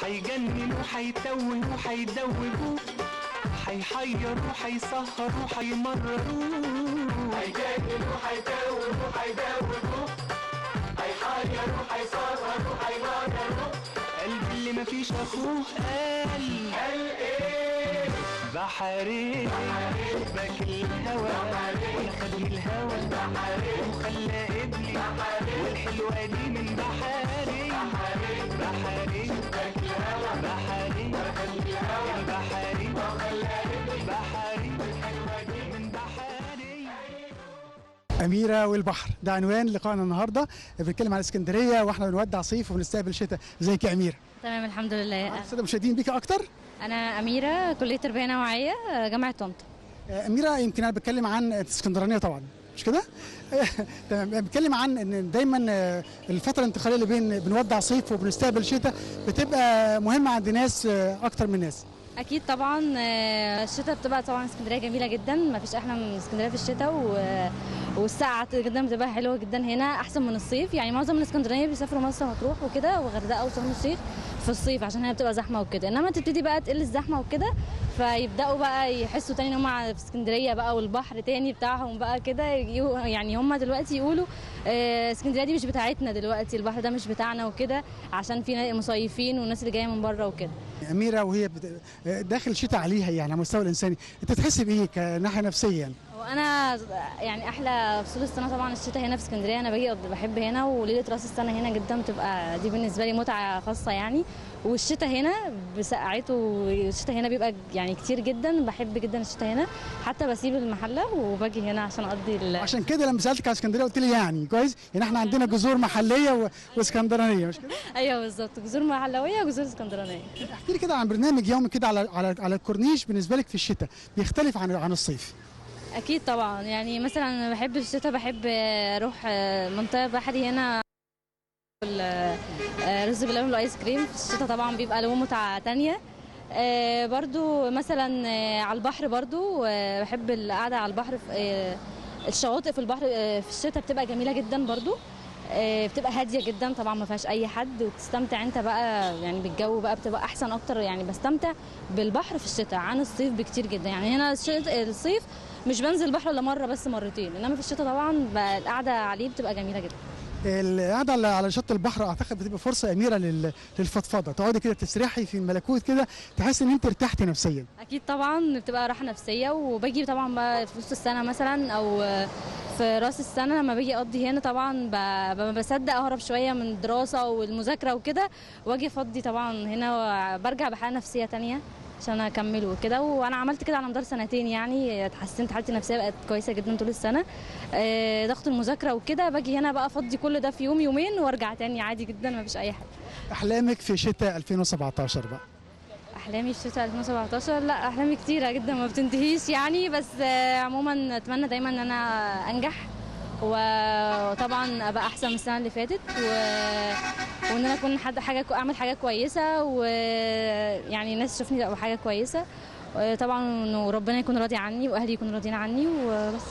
هيجننوا هيتوهوا هيدوبوا هيحيروا هيسهروا هيمرروا. هيجننوا هيتوهوا هيدوبوا هيحيروا هيسهروا هيمرروا. قلبي اللي مفيش اخوه قال ايه؟ بحري شباك الهوى وانا خدني الهوى وخلى ابني والحلوه دي من بحري. بحري شباك الهوى بحري البحري بحري الحلوه دي من بحري. أميرة والبحر ده عنوان لقائنا النهارده. بنتكلم عن اسكندريه واحنا بنودع صيف وبنستقبل شتاء. ازيك يا أميرة؟ تمام الحمد لله. الساده المشاهدين بيك اكتر. انا اميره، كليه تربيه نوعيه، جامعه طنطا. أميرة يمكن انا بتكلم عن اسكندرانيه طبعا مش كده؟ تمام. بتكلم عن ان دايما الفتره الانتقاليه اللي بنودع صيف وبنستقبل شتاء بتبقى مهمه عند ناس اكتر من ناس. اكيد طبعا. الشتاء بتبقى طبعا اسكندريه جميله جدا، ما فيش احلى من اسكندريه في الشتاء والساعه جدا بتبقى حلوه جدا هنا، احسن من الصيف. يعني معظم الاسكندرانيه بيسافروا مرسى مطروح وكده وغردقه وشرم الشيخ في الصيف عشان هي بتبقى زحمه وكده، انما تبتدي بقى تقل الزحمه وكده فيبداوا بقى يحسوا تاني ان هم في اسكندريه بقى والبحر تاني بتاعهم بقى كده. يعني هم دلوقتي يقولوا اسكندريه دي مش بتاعتنا دلوقتي، البحر ده مش بتاعنا وكده، عشان في مصيفين والناس اللي جايه من بره وكده. أميرة وهي داخل شتاء عليها يعني على المستوى الانساني، انت تحس بايه كناحيه نفسيه يعني؟ وانا يعني احلى فصول السنه طبعا الشتاء هنا في اسكندريه، انا باجي بحب هنا، وليله راس السنه هنا جدا بتبقى دي بالنسبه لي متعه خاصه يعني. والشتاء هنا بسقعته، الشتاء هنا بيبقى يعني كتير جدا، بحب جدا الشتاء هنا، حتى بسيب المحله وباجي هنا عشان اقضي عشان كده لما سالتك على اسكندريه قلت لي يعني كويس، يعني احنا عندنا جذور محليه واسكندرانيه مش كده؟ ايوه بالظبط، جذور محلويه وجذور اسكندرانيه. احكي لي كده عن برنامج يومي كده على الكورنيش بالنسبه لك في الشتاء، بيختلف عن الصيف. اكيد طبعا. يعني مثلا انا بحب الشتاء، بحب اروح منطقه بحري هنا، رز باللبن والايس كريم في الشتاء طبعا بيبقى له متعه تانية. برضو مثلا على البحر برضو بحب القعده على البحر، الشواطئ في البحر في الشتاء بتبقى جميله جدا برضو، بتبقى هاديه جدا طبعا ما فيهاش اي حد، وتستمتع انت بقى يعني بالجو بقى، بتبقى احسن اكتر. يعني بستمتع بالبحر في الشتاء عن الصيف بكتير جدا. يعني هنا الصيف مش بنزل البحر الا مره بس مرتين، انما في الشتاء طبعا القعده عليه بتبقى جميله جدا. القعده على شط البحر اعتقد بتبقى فرصه اميره للفضفضه، تقعدي كده تسرحي في الملكوت كده، تحس ان انت ارتحتي نفسيا. اكيد طبعا بتبقى راحه نفسيه. وباجي طبعا بقى في وسط السنه مثلا او في راس السنه لما باجي اقضي هنا طبعا بصدق اهرب شويه من الدراسه والمذاكره وكده، واجي افضي طبعا هنا وبرجع بحاله نفسيه تانية عشان اكمله وكده. وانا عملت كده على مدار سنتين، يعني اتحسنت، حالتي النفسيه بقت كويسه جدا طول السنه. ضغط المذاكره وكده باجي هنا بقى افضي كل ده في يوم يومين وارجع تاني عادي جدا ما فيش اي حاجه. احلامك في شتاء 2017 بقى؟ احلامي في شتاء 2017 لا احلامي كتيره جدا ما بتنتهيش يعني، بس عموما اتمنى دايما ان انا انجح، وطبعا ابقى احسن من السنه اللي فاتت، وان انا اكون اعمل حاجه كويسه، ويعني الناس تشوفني بقى حاجه كويسه طبعا، وربنا يكون راضي عني واهلي يكونوا راضيين عني وبس.